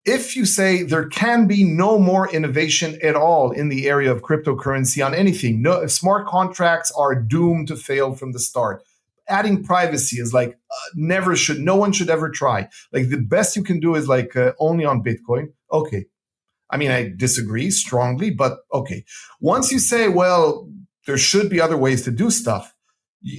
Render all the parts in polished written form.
if you say there can be no more innovation at all in the area of cryptocurrency on anything, no smart contracts are doomed to fail from the start. Adding privacy is like no one should ever try. Like the best you can do is like only on Bitcoin. Okay. I mean, I disagree strongly, but okay. Once you say, well, there should be other ways to do stuff,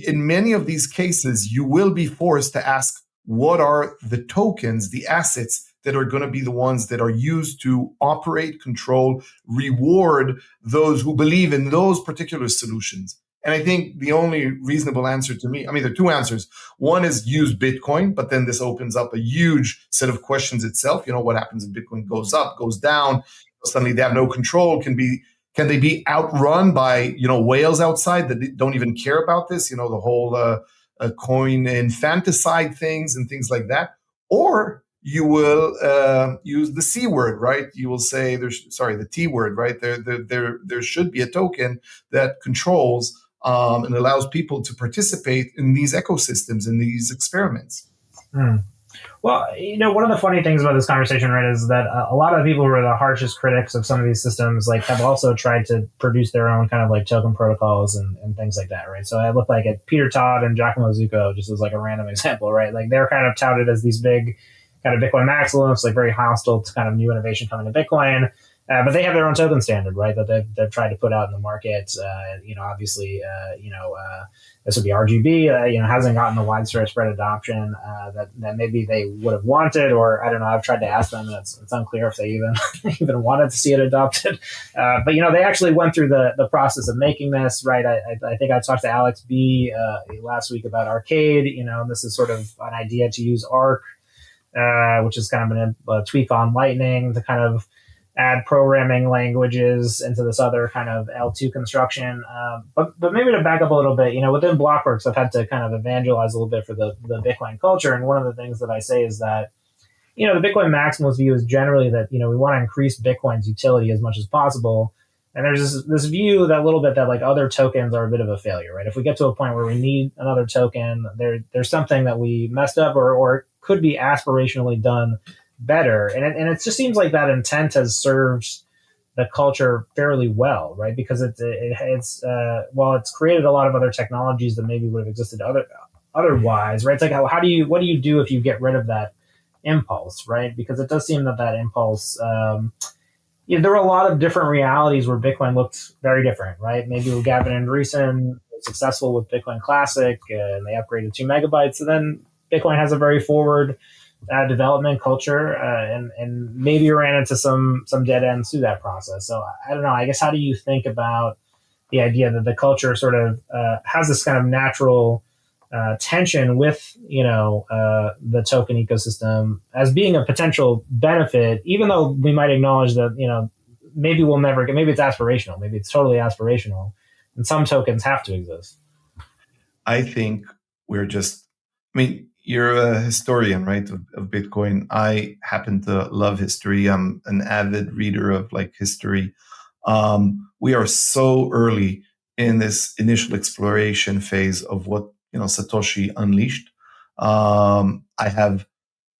in many of these cases, you will be forced to ask, what are the tokens, the assets that are going to be the ones that are used to operate, control, reward those who believe in those particular solutions? And I think the only reasonable answer to me, I mean, there are two answers. One is use Bitcoin, but then this opens up a huge set of questions itself. You know, what happens if Bitcoin goes up, goes down? Suddenly they have no control. Can they be outrun by, whales outside that don't even care about this? The whole coin infanticide things and things like that. Or you will use the C word, right? You will say the T word, right? There should be a token that controls and allows people to participate in these ecosystems, in these experiments. Well, one of the funny things about this conversation, right, is that a lot of people who are the harshest critics of some of these systems, like, have also tried to produce their own kind of like token protocols and things like that, right? So I look like at Peter Todd and Giacomo Zucco, just as like a random example, right? Like they're kind of touted as these big kind of Bitcoin maximalists, like very hostile to kind of new innovation coming to Bitcoin. But they have their own token standard, right, that they've tried to put out in the market. Obviously, this would be RGB, hasn't gotten the widespread adoption that maybe they would have wanted, or I don't know. I've tried to ask them. It's unclear if they even wanted to see it adopted. But they actually went through the process of making this, right? I think I talked to Alex B last week about Arcade. This is sort of an idea to use Arc, which is kind of a tweak on Lightning to kind of add programming languages into this other kind of L2 construction. But maybe to back up a little bit, within Blockworks, I've had to kind of evangelize a little bit for the Bitcoin culture. And one of the things that I say is that, the Bitcoin maximalist view is generally that, we want to increase Bitcoin's utility as much as possible. And there's this view that little bit that like other tokens are a bit of a failure, right? If we get to a point where we need another token, there's something that we messed up or could be aspirationally done better. And it just seems like that intent has served the culture fairly well, right? Because it's while it's created a lot of other technologies that maybe would have existed otherwise, right? It's like, what do you do if you get rid of that impulse, right? Because it does seem that impulse, there were a lot of different realities where Bitcoin looked very different, right? Maybe with Gavin Andreessen was successful with Bitcoin Classic and they upgraded 2 megabytes. And then Bitcoin has a very forward development culture, and maybe you ran into some dead ends through that process. So I don't know. I guess, how do you think about the idea that the culture sort of has this kind of natural tension with the token ecosystem as being a potential benefit, even though we might acknowledge that maybe we'll never get, maybe it's aspirational, maybe it's totally aspirational, and some tokens have to exist. I think you're a historian, right, of Bitcoin. I happen to love history. I'm an avid reader of like history. We are so early in this initial exploration phase of what Satoshi unleashed. I have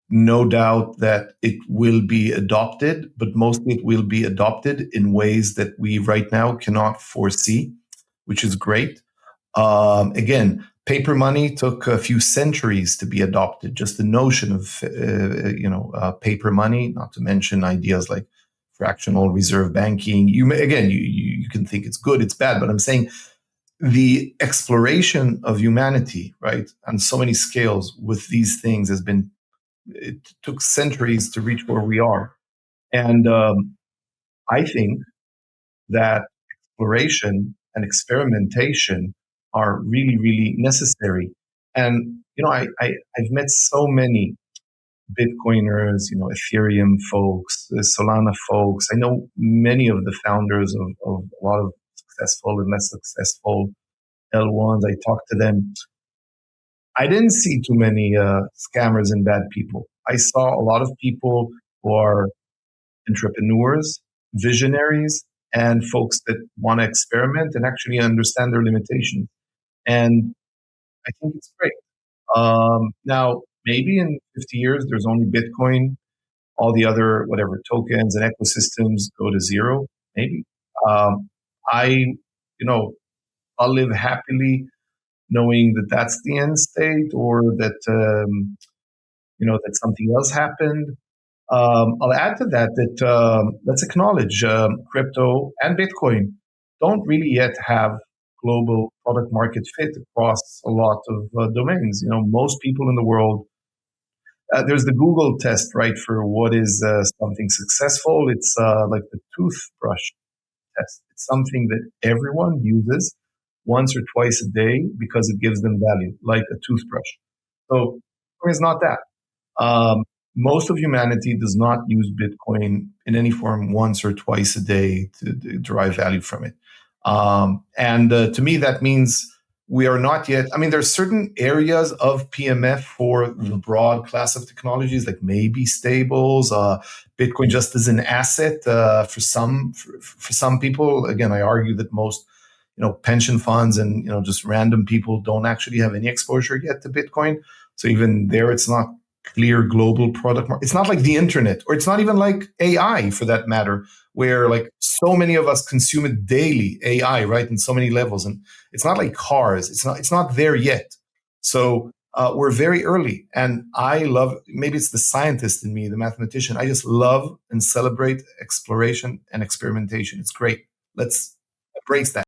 no doubt that it will be adopted, but mostly it will be adopted in ways that we right now cannot foresee, which is great. Again, paper money took a few centuries to be adopted. Just the notion of, paper money, not to mention ideas like fractional reserve banking. You can think it's good, it's bad, but I'm saying the exploration of humanity, right, on so many scales with these things it took centuries to reach where we are. And I think that exploration and experimentation are really, really necessary. And, I've met so many Bitcoiners, Ethereum folks, Solana folks. I know many of the founders of a lot of successful and less successful L1s. I talked to them. I didn't see too many scammers and bad people. I saw a lot of people who are entrepreneurs, visionaries, and folks that want to experiment and actually understand their limitations. And I think it's great. Now, maybe in 50 years, there's only Bitcoin all the other whatever tokens and ecosystems go to zero, maybe. Um, I, I'll live happily knowing that that's the end state, or that that something else happened. I'll add to that let's acknowledge crypto and Bitcoin don't really yet have global product market fit across a lot of domains. Most people in the world, there's the Google test, right, for what is something successful. It's like the toothbrush test. It's something that everyone uses once or twice a day because it gives them value, like a toothbrush. So it's not that. Most of humanity does not use Bitcoin in any form once or twice a day to derive value from it. And to me, that means we are not yet. I mean, there's certain areas of PMF for the broad class of technologies, like maybe stables, Bitcoin just as an asset for some people. Again, I argue that most pension funds and just random people don't actually have any exposure yet to Bitcoin. So even there, it's not clear global product market. It's not like the internet, or it's not even like AI for that matter, where like so many of us consume it daily, AI, right, in so many levels. And it's not like cars. It's not there yet. So we're very early. And I love, maybe it's the scientist in me, the mathematician. I just love and celebrate exploration and experimentation. It's great. Let's embrace that.